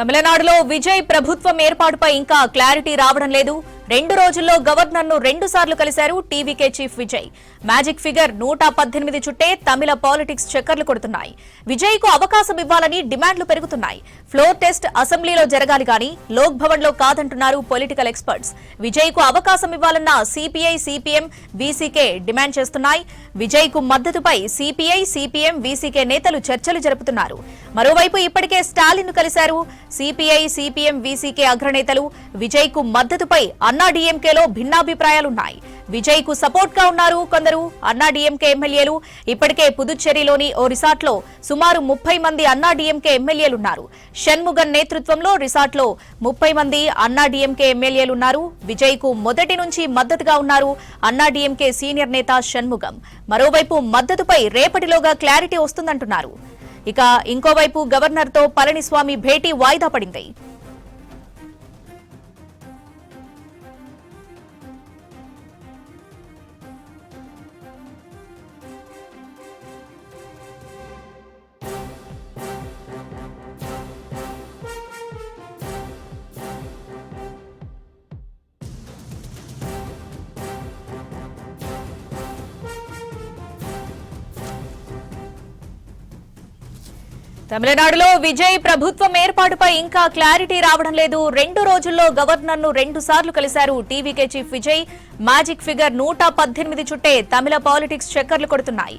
తమిళనాడులో విజయ్ ప్రభుత్వం ఏర్పాటుపై ఇంకా క్లారిటీ రావడం లేదు. 2 రోజుల్లో గవర్నర్ను 2 సార్లు కలిశారు TVK chief Vijay. Magic figure 118 చుట్టే తమిళ పాలిటిక్స్ చక్కర్లు కొడుతున్నాయి. విజయ్ కు అవకాశం ఇవ్వాలని డిమాండ్లు పెరుగుతున్నాయి. ఫ్లోర్ టెస్ట్ అసెంబ్లీలో జరగాలి గానీ లోక్ భవన్ లో కాదంటున్నారు పొలిటికల్ ఎక్స్పర్ట్స్. విజయ్ కు అవకాశం ఇవ్వాలన్న సిపిఐ, సిపిఎం, వీసీకే డిమాండ్ చేస్తున్నాయి. విజయ్ కు మద్దతుపై సిపిఐ, సిపిఎం, వీసీకే నేతలు చర్చలు జరుపుతున్నారు. మరోవైపు ఇప్పటికే స్టాలిన్ ను కలిశారు. సిపిఐ, సిపిఎం, వీసీకే అగ్రనేతలు విజయ్ కు మద్దతుపై అన్నాడీఎంకేలో భిన్నాభిప్రాయాలున్నాయి. విజయ్ కు సపోర్ట్ గా ఉన్నారు కొందరు అన్నాడీఎంకే ఎమ్మెల్యేలు. ఇప్పటికే పుదుచ్చేరిలోని ఓ రిసార్ట్ లో సుమారు 30 మంది అన్నాడీఎంకే ఎమ్మెల్యేలున్నారు. షణ్ముగన్ నేతృత్వంలో రిసార్ట్ లో 30 మంది అన్నాడీఎంకే ఎమ్మెల్యేలున్నారు. విజయ్ కు మొదటి నుంచి మద్దతుగా ఉన్నారు అన్నాడీఎంకే సీనియర్ నేత షణ్ముగం. మరోవైపు మద్దతుపై రేపటిలోగా క్లారిటీ వస్తుందంటున్నారు. ఇక ఇంకోవైపు గవర్నర్ తో పళనిస్వామి భేటీ వాయిదా పడింది. తమిళనాడులో విజయ్ ప్రభుత్వం ఏర్పాటుపై ఇంకా క్లారిటీ రావడం లేదు. 2 రోజుల్లో గవర్నర్ను 2 సార్లు కలిశారు TVK chief Vijay. Magic figure 118 చుట్టే తమిళ పాలిటిక్స్ చక్కర్లు కొడుతున్నాయి.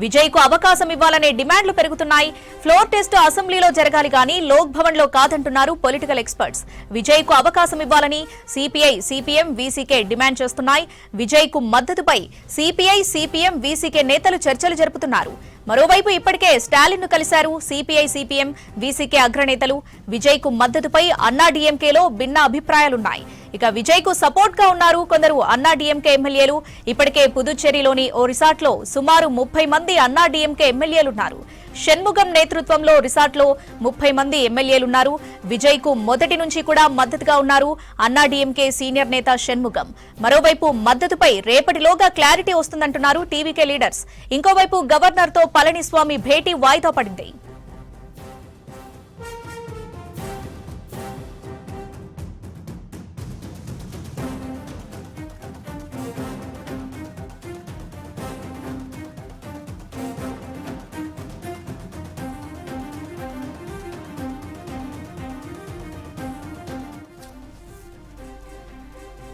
విజయ్ కు అవకాశం ఇవ్వాలనే డిమాండ్లు పెరుగుతున్నాయి. ఫ్లోర్ టెస్ట్ అసెంబ్లీలో జరగాలి గానీ లోక్ భవన్ లో కాదంటున్నారు పొలిటికల్ ఎక్స్పర్ట్స్. విజయ్ కు అవకాశం ఇవ్వాలని సిపిఐ, సిపిఎం, వీసీకే డిమాండ్ చేస్తున్నాయి. విజయ్ కు మద్దతుపై సిపిఐ, సిపిఎం, వీసీకే నేతలు చర్చలు జరుపుతున్నారు. మరోవైపు ఇప్పటికే స్టాలిన్ ను కలిశారు సిపిఐ, సిపిఎం, వీసీకే అగ్రనేతలు. విజయ్ కు మద్దతుపై అన్నాడీఎంకేలో భిన్న అభిప్రాయాలున్నాయి. ఇక విజయ్ కు సపోర్ట్ గా ఉన్నారు కొందరు అన్నాడీఎంకే ఎమ్మెల్యేలు. ఇప్పటికే పుదుచ్చేరిలోని ఓ రిసార్ట్ లో సుమారు 30 మంది అన్నాడీఎంకే ఎమ్మెల్యేలున్నారు. షణ్ముగం నేతృత్వంలో రిసార్ట్ లో 30 మంది ఎమ్మెల్యేలున్నారు. విజయ్ కు మొదటి నుంచి కూడా మద్దతుగా ఉన్నారు అన్నాడీఎంకే సీనియర్ నేత షణ్ముగం. మరోవైపు మద్దతుపై రేపటిలోగా క్లారిటీ వస్తుందంటున్నారు టీవీకే లీడర్స్. ఇంకోవైపు గవర్నర్ తో పళనిస్వామి భేటీ వాయిదా పడింది.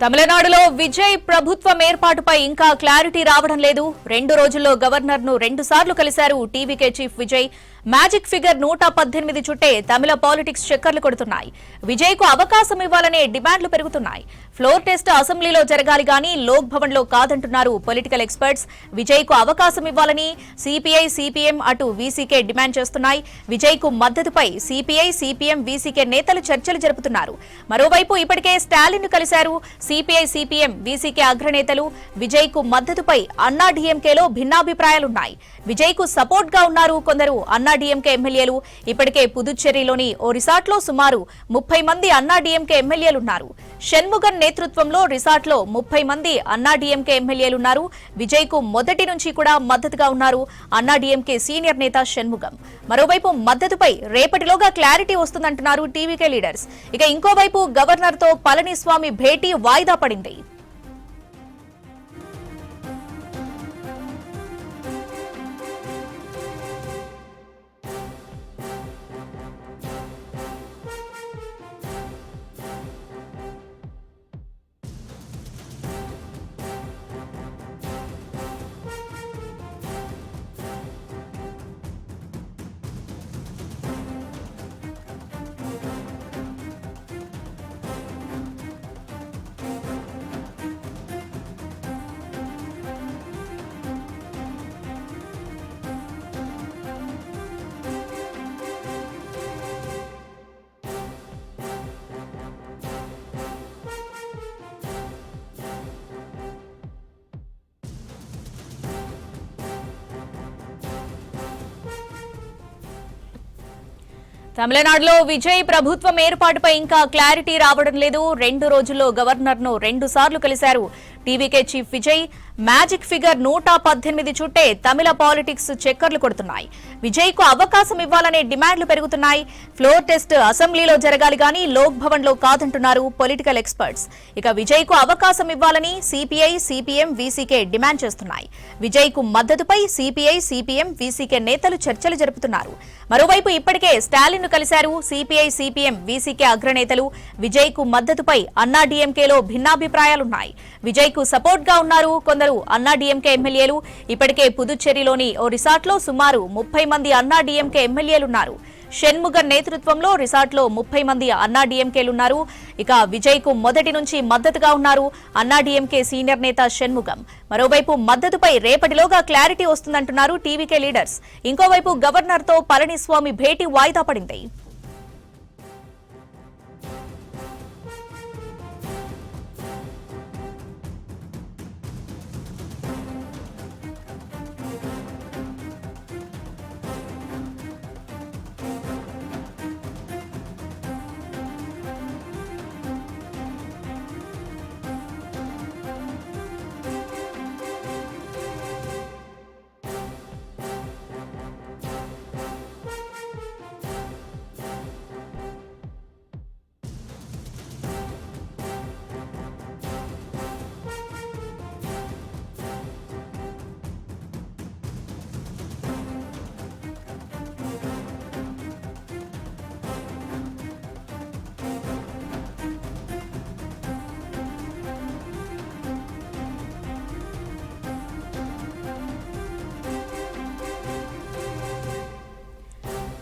తమిళనాడులో విజయ్ ప్రభుత్వం ఏర్పాటుపై ఇంకా క్లారిటీ రావడం లేదు. 2 రోజుల్లో గవర్నర్ను 2 సార్లు కలిశారు TVK chief Vijay. Magic figure 118 చుట్టే తమిళ పాలిటిక్స్ చక్కర్లు కొడుతున్నాయి. విజయ్ కు అవకాశం ఇవ్వాలనే డిమాండ్లు పెరుగుతున్నాయి. ఫ్లోర్ టెస్ట్ అసెంబ్లీలో జరగాలి గానీ లోక్ భవన్ లో కాదంటున్నారు పొలిటికల్ ఎక్స్పర్ట్స్. విజయ్ కు అవకాశం ఇవ్వాలని సిపిఐ, సిపిఎం, అటు వీసీకే డిమాండ్ చేస్తున్నాయి. విజయ్ కు మద్దతుపై సిపిఐ, సిపిఎం, వీసీకే నేతలు చర్చలు జరుపుతున్నారు. మరోవైపు ఇప్పటికే స్టాలిన్ ను కలిశారు సిపిఐ, సిపిఎం, వీసీకే అగ్రనేతలు. విజయ్ కు మద్దతుపై అన్నాడీఎంకేలో భిన్నాభిప్రాయాలున్నాయి. విజయ్ కు సపోర్ట్ గా ఉన్నారు కొందరు అన్నాడీఎంకే ఎమ్మెల్యేలు. ఇప్పటికే పుదుచ్చేరిలోని ఓ రిసార్ట్ లో సుమారు 30 మంది అన్నాడీఎంకే ఎమ్మెల్యేలున్నారు. షణ్ముగన్ నేతృత్వంలో రిసార్ట్ లో 30 మంది అన్నాడీఎంకే ఎమ్మెల్యేలున్నారు. విజయ్ కు మొదటి నుంచి కూడా మద్దతుగా ఉన్నారు అన్నాడీఎంకే సీనియర్ నేత షణ్ముగం. మరోవైపు మద్దతుపై రేపటిలోగా క్లారిటీ వస్తుందంటున్నారు టీవీకే లీడర్స్. ఇక ఇంకోవైపు గవర్నర్ తో పళనిస్వామి భేటీ వాయిదా పడింది. తమిళనాడులో విజయ్ ప్రభుత్వం ఏర్పాటుపై ఇంకా క్లారిటీ రావడం లేదు. 2 రోజుల్లో గవర్నర్ను 2 సార్లు కలిశారు TVK chief Vijay magic figure 118 చుట్టే తమిళ పాలిటిక్స్ చక్కర్లు కొడుతున్నాయి. విజయ్ కు అవకాశం ఇవ్వాలనే డిమాండ్లు పెరుగుతున్నాయి. ఫ్లోర్ టెస్ట్ అసెంబ్లీలో జరగాలి గానీ లోక్ భవన్ లో కాదంటున్నారు పొలిటికల్ ఎక్స్పర్ట్స్. ఇక విజయ్ కు అవకాశం ఇవ్వాలని సిపిఐ, సిపిఎం, వీసీకే డిమాండ్ చేస్తున్నాయి. విజయ్ కు మద్దతుపై సిపిఐ, సిపిఎం, వీసీకే నేతలు చర్చలు జరుపుతున్నారు. మరోవైపు ఇప్పటికే స్టాలిన్ ను కలిశారు సిపిఐ, సిపిఎం, వీసీకే అగ్రనేతలు. విజయ్ కు మద్దతుపై అన్నాడీఎంకేలో భిన్నాభిప్రాయాలున్నాయి. విజయ్ కు సపోర్ట్ గా ఉన్నారు కొందరు అన్నాడీఎంకే ఎమ్మెల్యేలు. ఇప్పటికే పుదుచ్చేరిలోని ఓ రిసార్ట్ లో సుమారు 30 మంది అన్నాడీఎంకే ఎమ్మెల్యేలున్నారు. షణ్ముగన్ నేతృత్వంలో రిసార్ట్ లో 30 మంది అన్నాడీఎంకేలున్నారు. ఇక విజయ్ కు మొదటి నుంచి మద్దతుగా ఉన్నారు అన్నాడీఎంకే సీనియర్ నేత షణ్ముగం. మరోవైపు మద్దతుపై రేపటిలోగా క్లారిటీ వస్తుందంటున్నారు టీవీకే లీడర్స్. ఇంకోవైపు గవర్నర్ తో పళనిస్వామి భేటీ వాయిదా పడింది.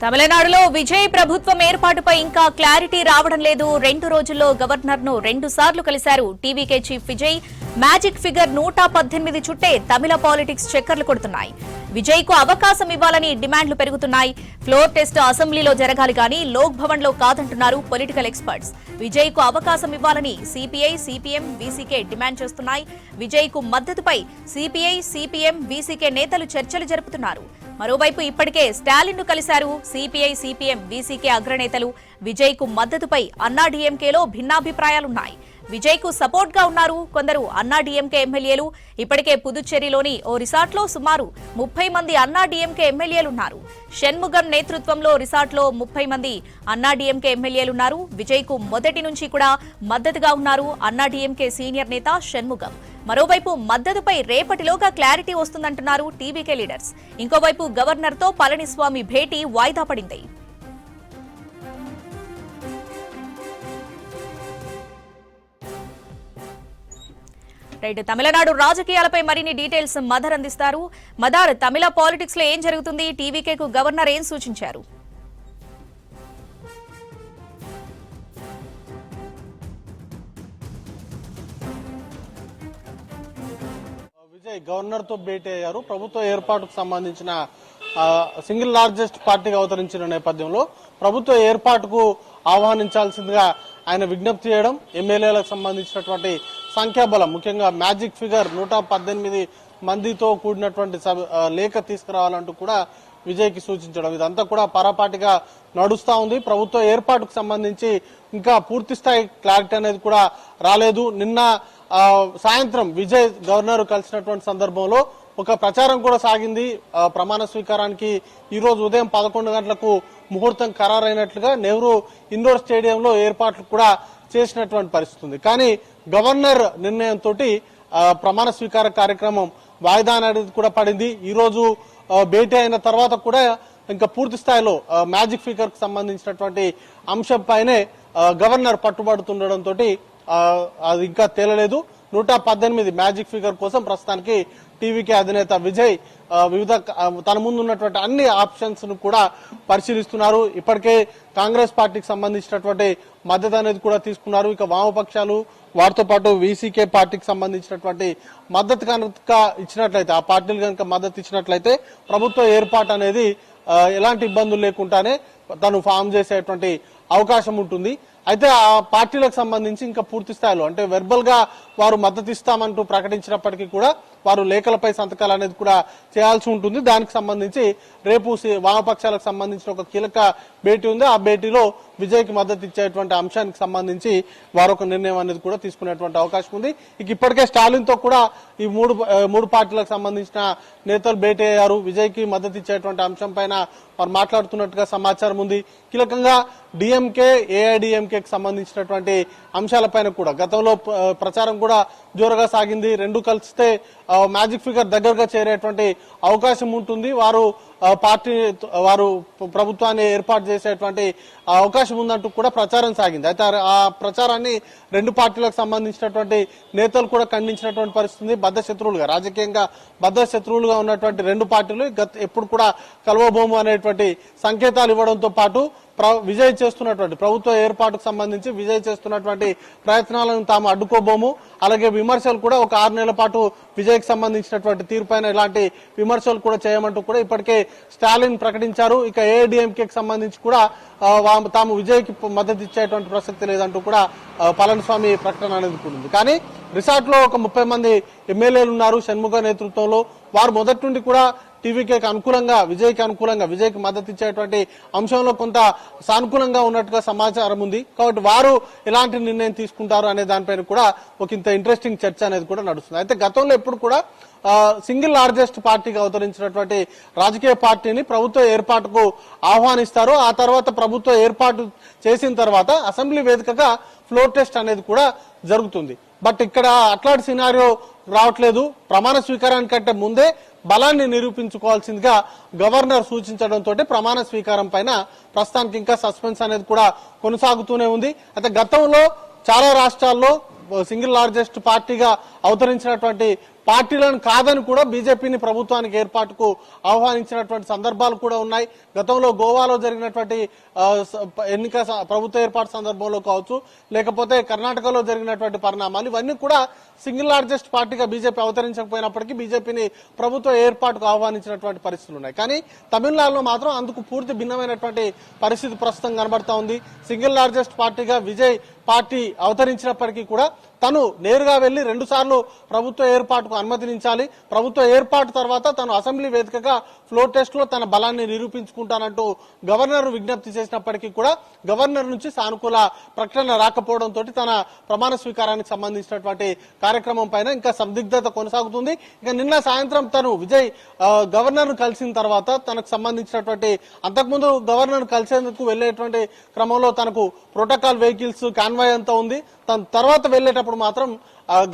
తమిళనాడులో విజయ్ ప్రభుత్వం ఏర్పాటుపై ఇంకా క్లారిటీ రావడం లేదు. 2 రోజుల్లో గవర్నర్ ను 2 సార్లు కలిశారు TVK chief Vijay. Magic figure 118 చుట్టే తమిళ పాలిటిక్స్ చక్కర్లు కొడుతున్నాయి. విజయ్ కు అవకాశం ఇవ్వాలని డిమాండ్లు పెరుగుతున్నాయి. ఫ్లోర్ టెస్ట్ అసెంబ్లీలో జరగాలి గానీ లోక్ భవన్ లో కాదంటున్నారు పొలిటికల్ ఎక్స్పర్ట్స్. విజయ్ కు అవకాశం ఇవ్వాలని సిపిఐ, సిపిఎం, వీసీకే డిమాండ్ చేస్తున్నాయి. విజయ్ కు మద్దతుపై సిపిఐ, సిపిఎం, వీసీకే నేతలు చర్చలు జరుపుతున్నారు. మరోవైపు ఇప్పటికే స్టాలిన్ ను కలిశారు సిపిఐ, సిపిఎం, వీసీకే అగ్రనేతలు. విజయ్ కు మద్దతుపై అన్నాడీఎంకేలో భిన్నాభిప్రాయాలున్నాయి. విజయ్ కు సపోర్ట్ గా ఉన్నారు కొందరు అన్నాడీఎంకే ఎమ్మెల్యేలు. ఇప్పటికే పుదుచ్చేరిలోని ఓ రిసార్ట్ లో సుమారు 30 మంది అన్నాడీఎంకే ఎమ్మెల్యేలున్నారు. షణ్ముగన్ నేతృత్వంలో రిసార్ట్ లో 30 మంది అన్నాడీఎంకే ఎమ్మెల్యేలున్నారు. విజయ్ కు మొదటి నుంచి కూడా మద్దతుగా ఉన్నారు అన్నాడీఎంకే సీనియర్ నేత షణ్ముగం. మరోవైపు మద్దతుపై రేపటిలోగా క్లారిటీ వస్తుందంటున్నారు టీవీకే లీడర్స్. ఇంకోవైపు గవర్నర్ తో పళనిస్వామి భేటీ వాయిదా పడింది. తమిళనాడు రాజకీయాలపై మరిన్ని డీటెయిల్స్ మదర్ అందిస్తారు. మదర్, తమిళ పాలిటిక్స్ లో ఏం జరుగుతుంది? టీవీకేకు గవర్నర్ ఏం సూచించారు? విజయ్ గవర్నర్ తో భేటీ అయ్యారు. ప్రభుత్వ ఏర్పాటుకు సంబంధించిన సింగిల్ లార్జెస్ట్ పార్టీగా అవతరించిన నేపథ్యంలో ప్రభుత్వ ఏర్పాటుకు ఆహ్వానించాల్సిందిగా ఆయన విజ్ఞప్తి చేయడం, ఎమ్మెల్యేలకు సంబంధించినటువంటి సంఖ్యాబలం ముఖ్యంగా మ్యాజిక్ ఫిగర్ 118 మందితో కూడినటువంటి లేఖ తీసుకురావాలంటూ కూడా విజయ్ కి సూచించడం, ఇదంతా కూడా పరాపాటిగా నడుస్తా ఉంది. ప్రభుత్వ ఏర్పాటుకు సంబంధించి ఇంకా పూర్తి స్థాయి క్లారిటీ అనేది కూడా రాలేదు. నిన్న సాయంత్రం విజయ్ గవర్నర్ కలిసినటువంటి సందర్భంలో ఒక ప్రచారం కూడా సాగింది. ప్రమాణ స్వీకారానికి ఈ రోజు ఉదయం 11 గంటలకు ముహూర్తం ఖరారైనట్లుగా నెహ్రూ ఇండోర్ స్టేడియంలో ఏర్పాట్లు కూడా చేసినటువంటి పరిస్థితి ఉంది. కానీ గవర్నర్ నిర్ణయంతో ప్రమాణ స్వీకార కార్యక్రమం వాయిదా అనేది కూడా పడింది. ఈ రోజు భేటీ అయిన తర్వాత కూడా ఇంకా పూర్తి స్థాయిలో మ్యాజిక్ ఫిగర్ కు సంబంధించినటువంటి అంశంపైనే గవర్నర్ పట్టుబడుతుండటంతో అది ఇంకా తేలలేదు. 118 మ్యాజిక్ ఫిగర్ కోసం ప్రస్తుతానికి టీవీకే అధినేత విజయ్ వివిధ తన ముందు ఉన్నటువంటి అన్ని ఆప్షన్స్ ను కూడా పరిశీలిస్తున్నారు. ఇప్పటికే కాంగ్రెస్ పార్టీకి సంబంధించినటువంటి మద్దతు అనేది కూడా తీసుకున్నారు. ఇక వామపక్షాలు వాటితో పాటు వీసీకే పార్టీకి సంబంధించినటువంటి మద్దతు కనుక ఇచ్చినట్లయితే, ఆ పార్టీలు కనుక మద్దతు ఇచ్చినట్లయితే ప్రభుత్వ ఏర్పాటు అనేది ఎలాంటి ఇబ్బందులు లేకుండానే తను ఫామ్ చేసేటువంటి అవకాశం ఉంటుంది. అయితే ఆ పార్టీలకు సంబంధించి ఇంకా పూర్తి స్థాయిలో అంటే వెర్బల్ గా వారు మద్దతు ఇస్తామంటూ ప్రకటించినప్పటికీ కూడా వారు లేఖలపై సంతకాలు అనేది కూడా చేయాల్సి ఉంటుంది. దానికి సంబంధించి రేపు వామపక్షాలకు సంబంధించిన ఒక కీలక భేటీ ఉంది. ఆ భేటీలో విజయ్కి మద్దతు ఇచ్చేటువంటి అంశానికి సంబంధించి వారు ఒక నిర్ణయం అనేది కూడా తీసుకునేటువంటి అవకాశం ఉంది. ఇక ఇప్పటికే స్టాలిన్ తో కూడా ఈ మూడు పార్టీలకు సంబంధించిన నేతలు భేటీ అయ్యారు. విజయ్కి మద్దతు ఇచ్చేటువంటి అంశం పైన వారు మాట్లాడుతున్నట్టుగా సమాచారం ఉంది. కీలకంగా డిఎంకే ఏఐడిఎంకేకి సంబంధించినటువంటి అంశాలపైన కూడా గతంలో ప్రచారం కూడా జోరుగా సాగింది. రెండు కలిస్తే మ్యాజిక్ ఫిగర్ దగ్గరగా చేరేటువంటి అవకాశం ఉంటుంది. వారు ప్రభుత్వాన్ని ఏర్పాటు చేసేటువంటి అవకాశం ఉందంటూ కూడా ప్రచారం సాగింది. అయితే ఆ ప్రచారాన్ని రెండు పార్టీలకు సంబంధించినటువంటి నేతలు కూడా ఖండించినటువంటి పరిస్థితి. రాజకీయంగా బద్ధ శత్రువులుగా ఉన్నటువంటి రెండు పార్టీలు ఎప్పుడు కూడా కలవబోము అనేటువంటి సంకేతాలు ఇవ్వడంతో పాటు విజయ్ చేస్తున్నటువంటి ప్రభుత్వ ఏర్పాటుకు సంబంధించి విజయ్ చేస్తున్నటువంటి ప్రయత్నాలను తాము అడ్డుకోబోము, అలాగే విమర్శలు కూడా ఒక 6 నెలల పాటు విజయ్కి సంబంధించినటువంటి తీరుపైన ఇలాంటి విమర్శలు కూడా చేయమంటూ కూడా ఇప్పటికే స్టాలిన్ ప్రకటించారు. ఇక ఏఐడిఎంకేకి సంబంధించి కూడా తాము విజయ్కి మద్దతు ఇచ్చేటువంటి ప్రసక్తి లేదంటూ కూడా పళనిస్వామి ప్రకటన అనేది ఉంది. కానీ రిసార్ట్ లో ఒక 30 మంది ఎమ్మెల్యేలు ఉన్నారు షణ్ముఖ నేతృత్వంలో. వారు మొదటి నుండి కూడా టీవీకేకి అనుకూలంగా విజయ్కి మద్దతు ఇచ్చేటువంటి అంశంలో కొంత సానుకూలంగా ఉన్నట్టుగా సమాచారం ఉంది. కాబట్టి వారు ఎలాంటి నిర్ణయం తీసుకుంటారు అనే దానిపైన కూడా ఒక ఇంత ఇంట్రెస్టింగ్ చర్చ అనేది కూడా నడుస్తుంది. అయితే గతంలో ఎప్పుడు కూడా సింగిల్ లార్జెస్ట్ పార్టీగా అవతరించినటువంటి రాజకీయ పార్టీని ప్రభుత్వ ఏర్పాటుకు ఆహ్వానిస్తారు. ఆ తర్వాత ప్రభుత్వ ఏర్పాటు చేసిన తర్వాత అసెంబ్లీ వేదికగా ఫ్లోర్ టెస్ట్ అనేది కూడా జరుగుతుంది. బట్ ఇక్కడ అట్లాంటి సినారియో రావట్లేదు. ప్రమాణ స్వీకారానికంటే ముందే బలాన్ని నిరూపించుకోవాల్సిందిగా గవర్నర్ సూచించడంతో ప్రమాణ స్వీకారం పైన ప్రస్తుతానికి ఇంకా సస్పెన్స్ అనేది కూడా కొనసాగుతూనే ఉంది. అయితే గతంలో చాలా రాష్ట్రాల్లో సింగిల్ లార్జెస్ట్ పార్టీగా అవతరించినటువంటి పార్టీలను కాదని కూడా బీజేపీని ప్రభుత్వానికి ఏర్పాటుకు ఆహ్వానించినటువంటి సందర్భాలు కూడా ఉన్నాయి. గతంలో గోవాలో జరిగినటువంటి ప్రభుత్వ ఏర్పాటు సందర్భంలో కావచ్చు, లేకపోతే కర్ణాటకలో జరిగినటువంటి పరిణామాలు ఇవన్నీ కూడా సింగిల్ లార్జెస్ట్ పార్టీగా బీజేపీ అవతరించకపోయినప్పటికీ బీజేపీని ప్రభుత్వ ఏర్పాటుకు ఆహ్వానించినటువంటి పరిస్థితులు ఉన్నాయి. కానీ తమిళనాడులో మాత్రం అందుకు పూర్తి భిన్నమైనటువంటి పరిస్థితి ప్రస్తుతం కనబడతా ఉంది. సింగిల్ లార్జెస్ట్ పార్టీగా విజయ్ పార్టీ అవతరించినప్పటికీ కూడా తను నేరుగా వెళ్లి 2 సార్లు ప్రభుత్వ ఏర్పాటుకు అనుమతించాలి. ప్రభుత్వ ఏర్పాటు తర్వాత తను అసెంబ్లీ వేదికగా ఫ్లోర్ టెస్ట్ లో తన బలాన్ని నిరూపించుకుంటానంటూ గవర్నర్ విజ్ఞప్తి చేసినప్పటికీ కూడా గవర్నర్ నుంచి సానుకూల ప్రకటన రాకపోవడంతో తన ప్రమాణ స్వీకారానికి సంబంధించినటువంటి కార్యక్రమం పైన ఇంకా సందిగ్ధత కొనసాగుతుంది. ఇక నిన్న సాయంత్రం తను విజయ్ గవర్నర్ ను కలిసిన తర్వాత తనకు సంబంధించినటువంటి అంతకుముందు గవర్నర్ కలిసేందుకు వెళ్లేటువంటి క్రమంలో తనకు ప్రోటోకాల్ వెహికల్స్ కాన్వాయ్ అంతా ఉంది. తన తర్వాత వెళ్లేటప్పుడు మాత్రం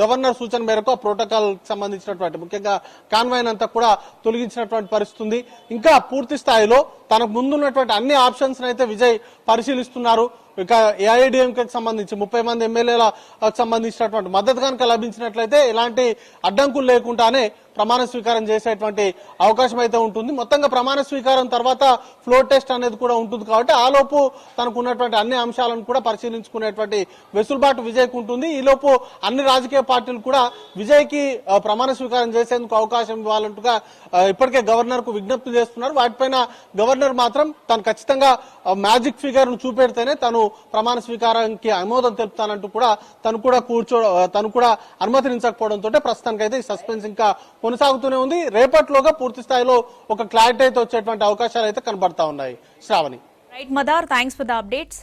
గవర్నర్ సూచన మేరకు ఆ ప్రోటోకాల్ సంబంధించినటువంటి ముఖ్యంగా కాన్వాయ్ అంతా కూడా తొలగించినటువంటి పరిస్థితి ఉంది. ఇంకా పూర్తి స్థాయిలో తనకు ముందున్నటువంటి అన్ని ఆప్షన్స్ అయితే విజయ్ పరిశీలిస్తున్నారు. ఇక ఏఐడిఎంకేకి సంబంధించి 30 మంది ఎమ్మెల్యేలకు సంబంధించినటువంటి మద్దతు కనుక లభించినట్లయితే ఎలాంటి అడ్డంకులు లేకుండానే ప్రమాణ స్వీకారం చేసేటువంటి అవకాశం అయితే ఉంటుంది. మొత్తంగా ప్రమాణ స్వీకారం తర్వాత ఫ్లోర్ టెస్ట్ అనేది కూడా ఉంటుంది. కాబట్టి ఆ లోపు తనకు ఉన్నటువంటి అన్ని అంశాలను కూడా పరిశీలించుకునేటువంటి వెసులుబాటు విజయ్కి ఉంటుంది. ఈ లోపు అన్ని రాజకీయ పార్టీలు కూడా విజయ్కి ప్రమాణ స్వీకారం చేసేందుకు అవకాశం ఇవ్వాలంటుగా ఇప్పటికే గవర్నర్ కు విజ్ఞప్తి చేస్తున్నారు. వాటిపైన గవర్నర్ మాత్రం తను ఖచ్చితంగా మ్యాజిక్ ఫిగర్ ను చూపెడితేనే తను ప్రమాణ స్వీకారానికి ఆమోదం తెలుపుతానంటూ కూడా తను కూడా అనుమతించకపోవడంతో ప్రస్తుతానికైతే ఈ సస్పెన్స్ ఇంకా కొనసాగుతూనే ఉంది. రేపట్లోగా పూర్తి స్థాయిలో ఒక క్లారిటీ అయితే వచ్చేటువంటి అవకాశాలు అయితే కనబడతా ఉన్నాయి. శ్రావణి. రైట్ మదార్, థ్యాంక్స్ ఫర్ ద అప్డేట్స్.